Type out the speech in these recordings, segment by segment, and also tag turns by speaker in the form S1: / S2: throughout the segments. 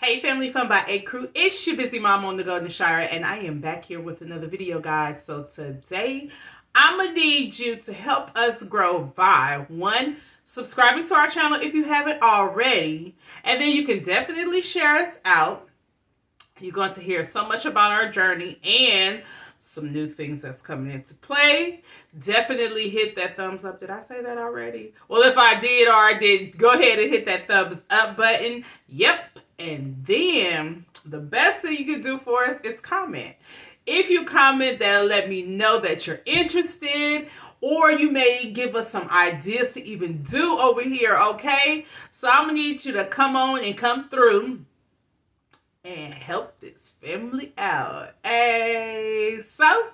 S1: Hey family fun by A Crew, it's your busy mom on the go, Nashira, and I am back here with another video, guys. So today I'm gonna need you to help us grow by one, subscribing to our channel if you haven't already, and then you can definitely share us out. You're going to hear so much about our journey and some new things that's coming into play. Definitely hit that thumbs up. Did I say that already? Well, if I did or I did, go ahead and hit that thumbs up button. Yep. And then the best thing you can do for us is comment. If you comment, that'll let me know that you're interested, or you may give us some ideas to even do over here, okay? So I'm going to need you to come on and come through and help this family out. Hey, so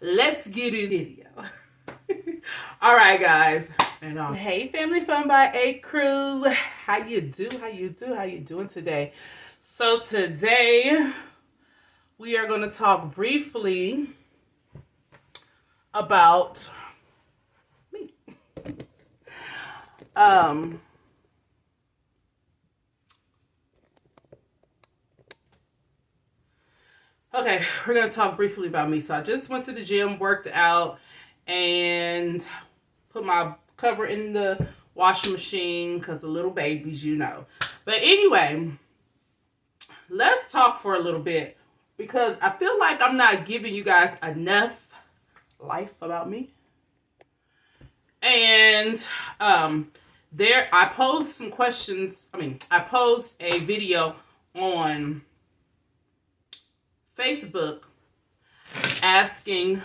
S1: let's get in the video. All right, guys. And hey, family fun by A Crew. How you doing today? So today we are going to talk briefly about me. Okay, we're going to talk briefly about me. So I just went to the gym, worked out, and put my cover in the washing machine because the little babies, you know. But anyway, let's talk for a little bit because I feel like I'm not giving you guys enough life about me. And I posed some questions. I posed a video on Facebook asking,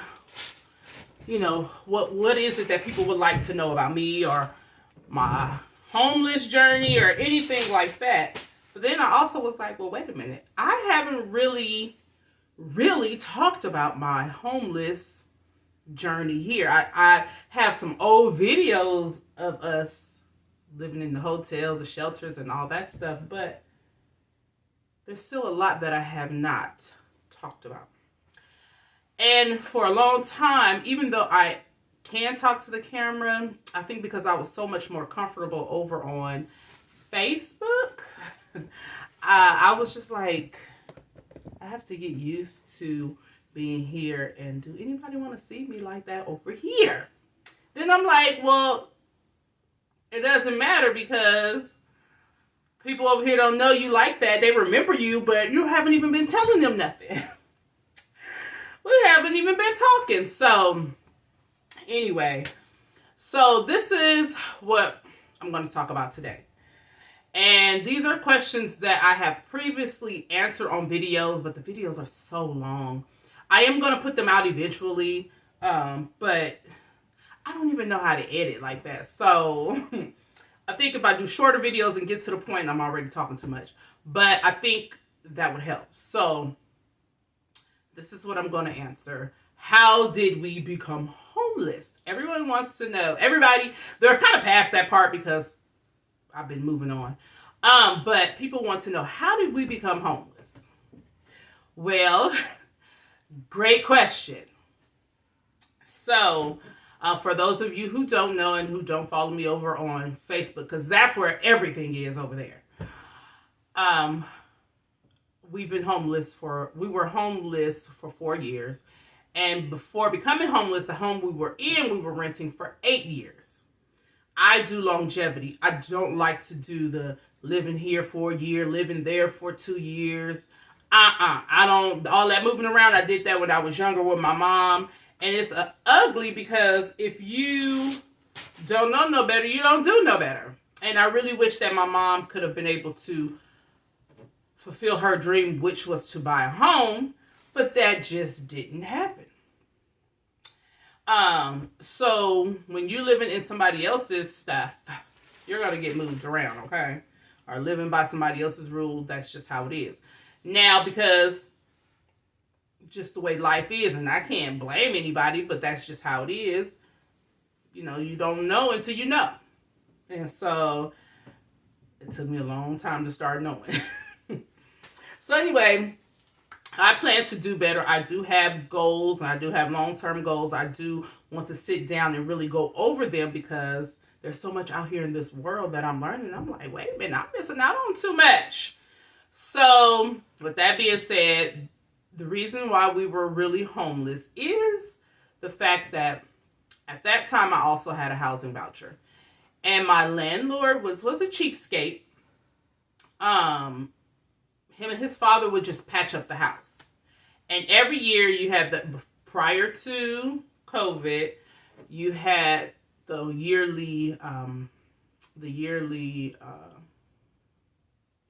S1: you know, what is it that people would like to know about me or my homeless journey or anything like that. But then I also was like, well, wait a minute. I haven't really talked about my homeless journey here. I have some old videos of us living in the hotels, the shelters, and all that stuff, but there's still a lot that I have not talked about. And for a long time, even though I can talk to the camera, I think because I was so much more comfortable over on Facebook, I was just like, I have to get used to being here, and do anybody want to see me like that over here? Then I'm like, well, it doesn't matter because people over here don't know you like that. They remember you, but you haven't even been telling them nothing. We haven't even been talking. So anyway, so this is what I'm going to talk about today. And these are questions that I have previously answered on videos, but the videos are so long. I am going to put them out eventually, but I don't even know how to edit like that. So I think if I do shorter videos and get to the point, I'm already talking too much. But I think that would help. So this is what I'm going to answer. How did we become homeless? Everyone wants to know. Everybody, they're kind of past that part because I've been moving on. But people want to know, how did we become homeless? Well, great question. So, for those of you who don't know and who don't follow me over on Facebook, because that's where everything is over there. We were homeless for 4 years. And before becoming homeless, the home we were in, we were renting for 8 years. I do longevity. I don't like to do the living here for a year, living there for 2 years. I don't, all that moving around, I did that when I was younger with my mom. And it's ugly because if you don't know no better, you don't do no better. And I really wish that my mom could have been able to fulfill her dream, which was to buy a home, but that just didn't happen. So when you're living in somebody else's stuff, you're going to get moved around, okay? Or living by somebody else's rule, that's just how it is. Now, because just the way life is, and I can't blame anybody, but that's just how it is. You know, you don't know until you know. And so it took me a long time to start knowing. So anyway, I plan to do better. I do have goals, and I do have long-term goals. I do want to sit down and really go over them because there's so much out here in this world that I'm learning. I'm like, wait a minute, I'm missing out on too much. So, with that being said, the reason why we were really homeless is the fact that at that time I also had a housing voucher. And my landlord was a cheapskate. Him and his father would just patch up the house. And every year you had prior to COVID, you had the yearly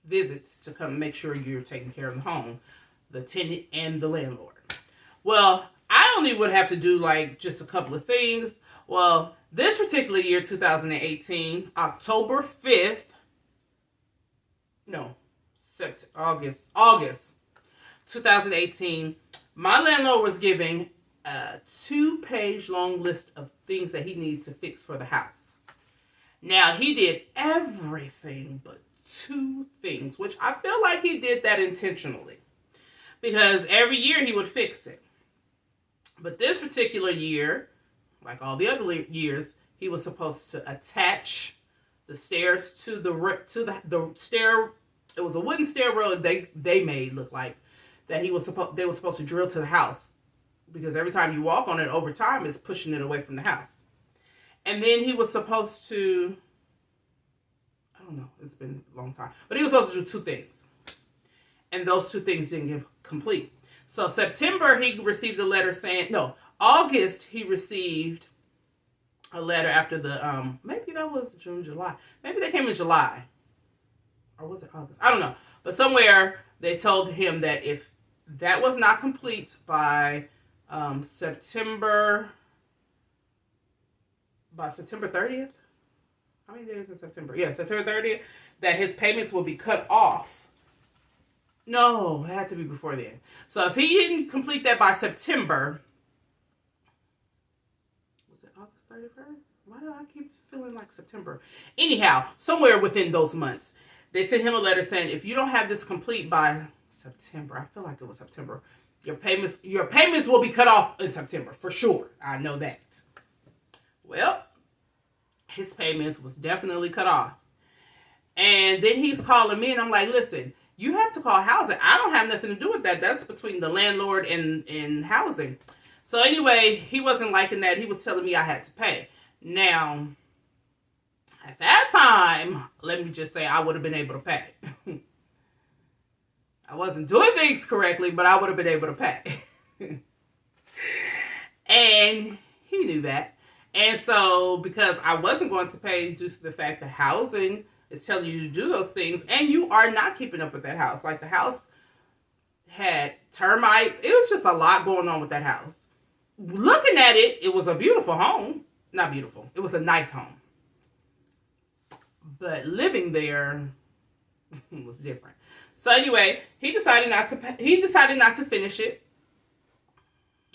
S1: visits to come make sure you're taking care of the home, the tenant and the landlord. Well, I only would have to do like just a couple of things. Well, this particular year, 2018, October 5th, no, August 2018, my landlord was giving a 2-page long list of things that he needed to fix for the house. Now, he did everything but 2 things, which I feel like he did that intentionally, because every year he would fix it. But this particular year, like all the other years, he was supposed to attach the stairs to the stair. It was a wooden stair road they made look like that they were supposed to drill to the house, because every time you walk on it over time, it's pushing it away from the house. And then he was supposed to, I don't know, it's been a long time, but he was supposed to do 2 things. And those 2 things didn't get complete. So September, he received a letter saying, no, August, he received a letter after the, maybe that was June, July. Maybe they came in July. Or was it August? I don't know. But somewhere they told him that if that was not complete by September 30th? How many days in September? Yeah, September 30th, that his payments will be cut off. No, it had to be before then. So if he didn't complete that by September, was it August 31st? Why do I keep feeling like September? Anyhow, somewhere within those months, they sent him a letter saying, if you don't have this complete by September, I feel like it was September, your payments will be cut off in September, for sure. I know that. Well, his payments was definitely cut off. And then he's calling me, and I'm like, listen, you have to call housing. I don't have nothing to do with that. That's between the landlord and housing. So anyway, he wasn't liking that. He was telling me I had to pay. Now, at that time, let me just say I would have been able to pay. I wasn't doing things correctly, but I would have been able to pay. And he knew that. And so, because I wasn't going to pay due to the fact that housing is telling you to do those things, and you are not keeping up with that house. Like, the house had termites. It was just a lot going on with that house. Looking at it, it was a beautiful home. Not beautiful. It was a nice home. But living there was different. So anyway, he decided not to finish it.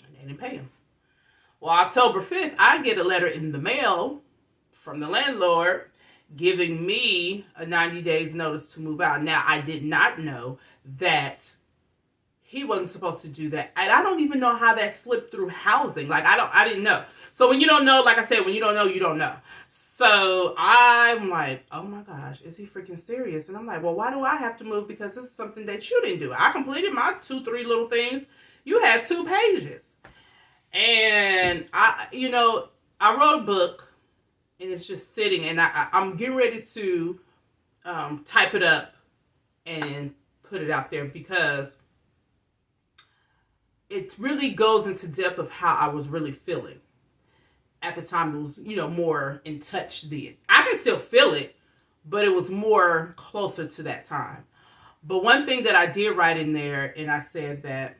S1: And they didn't pay him. Well, October 5th, I get a letter in the mail from the landlord giving me a 90 days notice to move out. Now, I did not know that he wasn't supposed to do that. And I don't even know how that slipped through housing. Like, I didn't know. So when you don't know, like I said, when you don't know, you don't know. So I'm like, oh my gosh, is he freaking serious? And I'm like, well, why do I have to move? Because this is something that you didn't do. I completed my 2-3 little things. You had 2 pages. And I wrote a book, and it's just sitting, and I'm getting ready to type it up and put it out there, because it really goes into depth of how I was really feeling. At the time, it was, more in touch then. I can still feel it, but it was more closer to that time. But one thing that I did write in there, and I said that,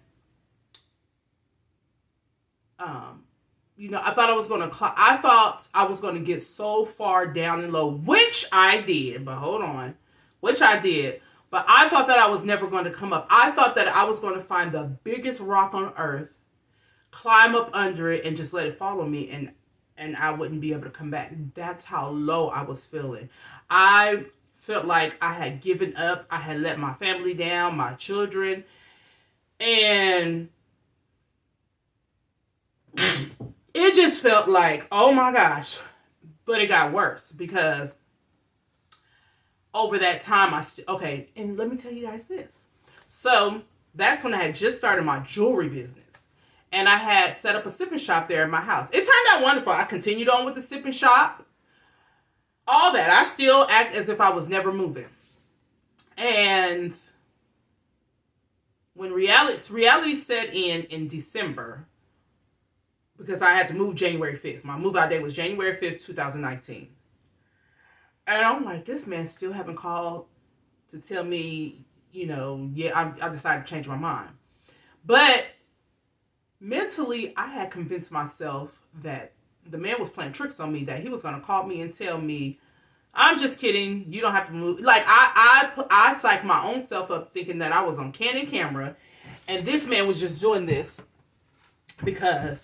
S1: I thought I was going to get so far down and low, which I did, but hold on, which I did. But I thought that I was never going to come up. I thought that I was going to find the biggest rock on earth, climb up under it, and just let it follow me, and I wouldn't be able to come back. That's how low I was feeling. I felt like I had given up. I had let my family down, my children, and it just felt like, oh my gosh. But it got worse, because over that time, okay, and let me tell you guys this. So that's when I had just started my jewelry business. And I had set up a sipping shop there in my house. It turned out wonderful. I continued on with the sipping shop. All that. I still act as if I was never moving. And when reality set in December, because I had to move January 5th. My move out day was January 5th, 2019. And I'm like, this man still haven't called to tell me, yeah, I decided to change my mind. But mentally, I had convinced myself that the man was playing tricks on me, that he was going to call me and tell me, I'm just kidding, you don't have to move. Like, I psyched my own self up thinking that I was on Canon camera, and this man was just doing this because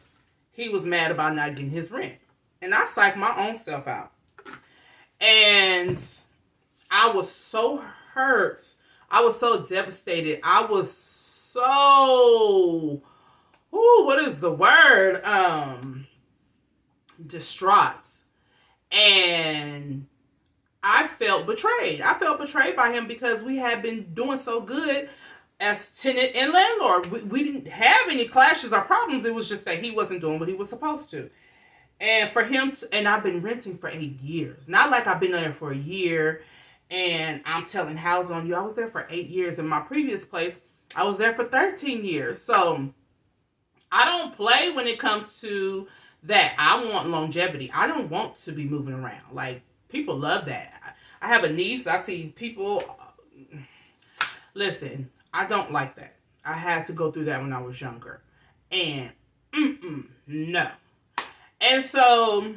S1: he was mad about not getting his rent. And I psyched my own self out. And I was so hurt. I was so devastated. I was so... what is the word? Distraught. And I felt betrayed. I felt betrayed by him because we had been doing so good as tenant and landlord. We didn't have any clashes or problems. It was just that he wasn't doing what he was supposed to. And for him and I've been renting for 8 years. Not like I've been there for a year and I'm telling how's on you. I was there for 8 years. In my previous place, I was there for 13 years. So I don't play when it comes to that. I want longevity. I don't want to be moving around. Like, people love that. I have a niece. I see people. Listen, I don't like that. I had to go through that when I was younger. And, no. And so,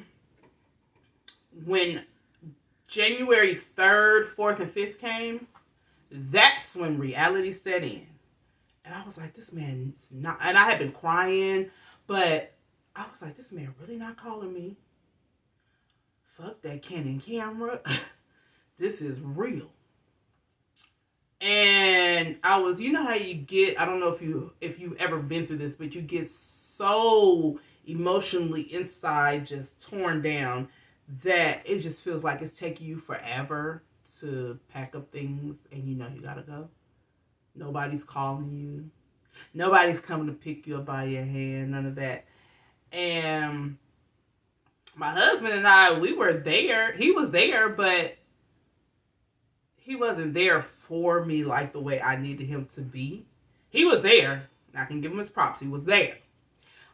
S1: when January 3rd, 4th, and 5th came, that's when reality set in. And I was like, this man is not, and I had been crying, but I was like, this man really not calling me. Fuck that Canon camera. This is real. And I was, you know how you get, I don't know if you've ever been through this, but you get so emotionally inside, just torn down, that it just feels like it's taking you forever to pack up things, and you gotta go. Nobody's calling you. Nobody's coming to pick you up by your hand. None of that. And my husband and I, we were there. He was there, but he wasn't there for me like the way I needed him to be. He was there. I can give him his props. He was there.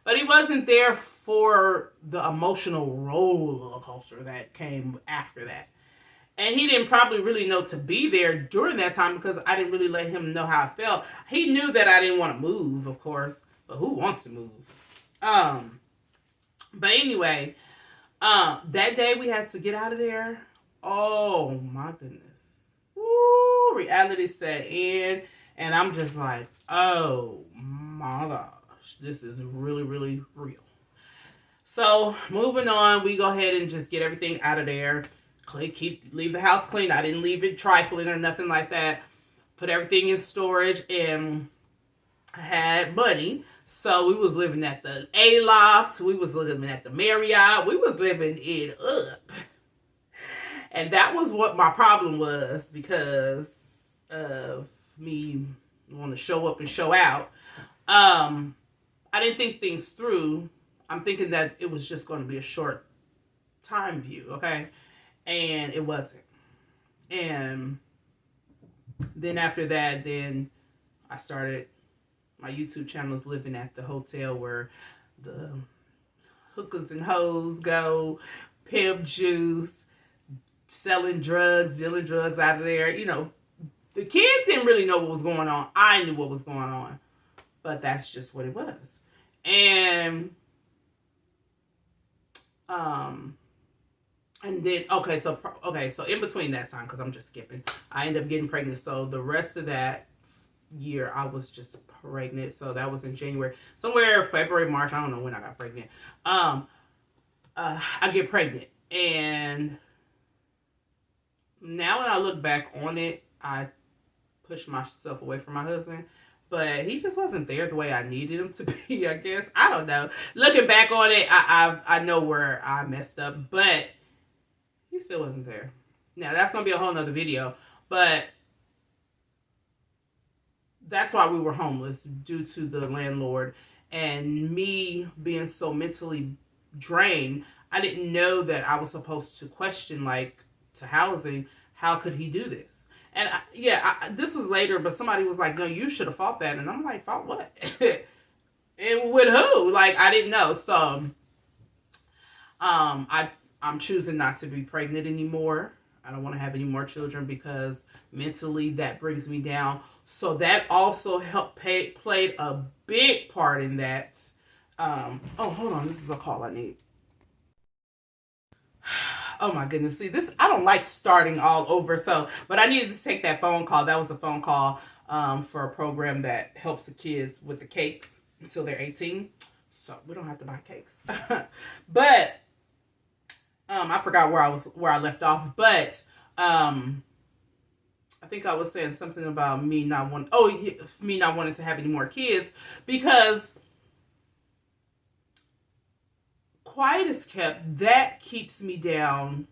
S1: But he wasn't there for the emotional roller coaster that came after that. And he didn't probably really know to be there during that time because I didn't really let him know how I felt. He knew that I didn't want to move, of course. But who wants to move? But anyway, that day we had to get out of there. Oh, my goodness. Woo, reality set in. And I'm just like, oh, my gosh. This is really, really real. So, moving on. We go ahead and just get everything out of there. Leave the house clean. I didn't leave it trifling or nothing like that. Put everything in storage, and I had money. So we was living at the A-Loft. We was living at the Marriott. We was living it up. And that was what my problem was because of me wanting to show up and show out. I didn't think things through. I'm thinking that it was just going to be a short time view, okay? And it wasn't. And then after that, then I started my YouTube channels living at the hotel where the hookers and hoes go, pimp juice, selling drugs, dealing drugs out of there. The kids didn't really know what was going on. I knew what was going on. But that's just what it was. And then, so in between that time, because I'm just skipping, I ended up getting pregnant. So the rest of that year, I was just pregnant. So that was in January. Somewhere February, March, I don't know when I got pregnant. I get pregnant. And now when I look back on it, I pushed myself away from my husband. But he just wasn't there the way I needed him to be, I guess. I don't know. Looking back on it, I know where I messed up. But he still wasn't there. Now, that's going to be a whole nother video, but that's why we were homeless, due to the landlord and me being so mentally drained. I didn't know that I was supposed to question, like, to housing, how could he do this? And this was later, but somebody was like, no, you should have fought that. And I'm like, fought what? And with who? Like, I didn't know. So I'm choosing not to be pregnant anymore. I don't want to have any more children because mentally that brings me down. So that also played a big part in that. Oh, hold on. This is a call I need. Oh my goodness. See, this, I don't like starting all over. So, but I needed to take that phone call. That was a phone call for a program that helps the kids with the cakes until they're 18. So we don't have to buy cakes. But I forgot where I left off. But I think I was saying something about me not wanting to have any more kids, because quiet as kept, that keeps me down.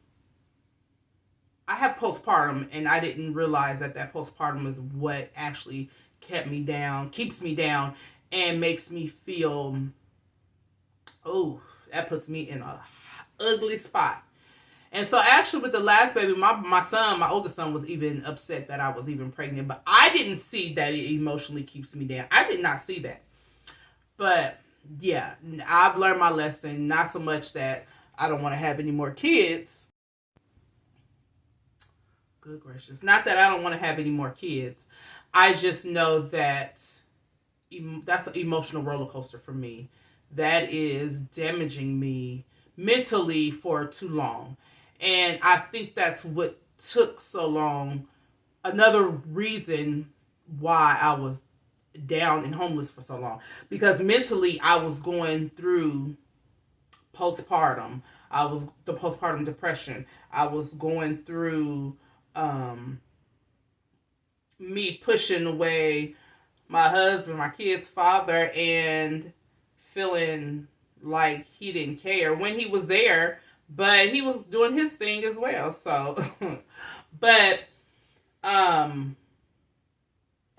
S1: I have postpartum, and I didn't realize that postpartum is what actually keeps me down, and makes me feel, oh, that puts me in a ugly spot. And so actually with the last baby, my oldest son was even upset that I was even pregnant, but I didn't see that it emotionally keeps me down. I did not see that. But yeah, I've learned my lesson. Not so much that I don't want to have any more kids. Good gracious. Not that I don't want to have any more kids. I just know that that's an emotional roller coaster for me. That is damaging me mentally for too long. And I think that's what took so long. Another reason why I was down and homeless for so long. Because mentally, I was going through postpartum. The postpartum depression. I was going through me pushing away my husband, my kid's father, and feeling like he didn't care when he was there. But he was doing his thing as well. So, but, and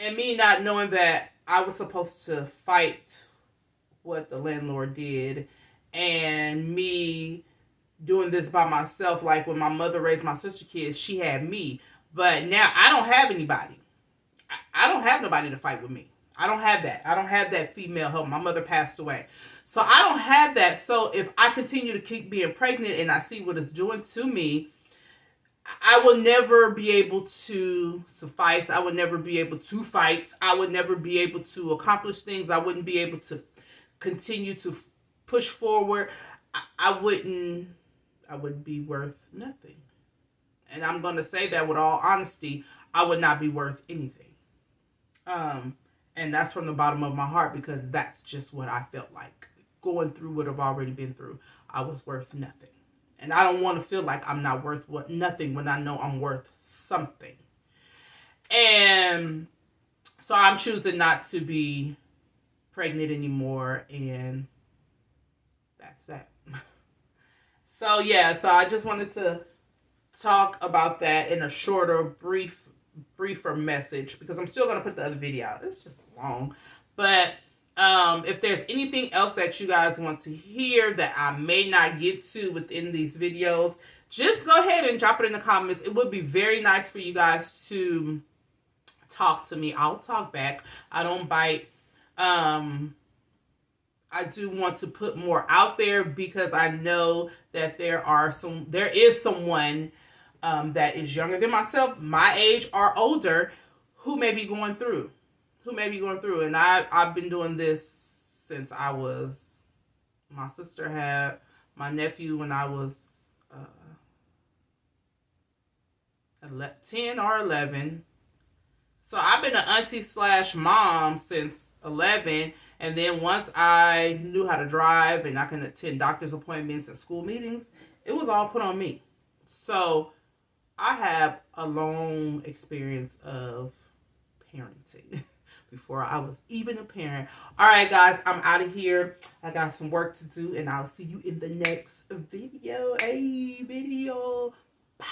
S1: me not knowing that I was supposed to fight what the landlord did, and me doing this by myself. Like when my mother raised my sister kids, she had me. But now I don't have anybody. I don't have nobody to fight with me. I don't have that. I don't have that female help. My mother passed away. So I don't have that. So if I continue to keep being pregnant and I see what it's doing to me, I will never be able to suffice. I would never be able to fight. I would never be able to accomplish things. I wouldn't be able to continue to push forward. I wouldn't be worth nothing. And I'm going to say that with all honesty, I would not be worth anything. And that's from the bottom of my heart, because that's just what I felt like. Going through what I've already been through, I was worth nothing. And I don't want to feel like I'm not worth nothing when I know I'm worth something. And so I'm choosing not to be pregnant anymore, and that's that. So yeah, so I just wanted to talk about that in a shorter, briefer message, because I'm still going to put the other video out. It's just long. But if there's anything else that you guys want to hear that I may not get to within these videos, just go ahead and drop it in the comments. It would be very nice for you guys to talk to me. I'll talk back. I don't bite. I do want to put more out there, because I know that there is someone that is younger than myself, my age or older, who may be going through. And I've been doing this since my sister had my nephew when I was 10 or 11. So I've been an auntie / mom since 11. And then once I knew how to drive and I can attend doctor's appointments and school meetings, it was all put on me. So I have a long experience of parenting before I was even a parent. All right, guys, I'm out of here. I got some work to do, and I'll see you in the next video. Bye.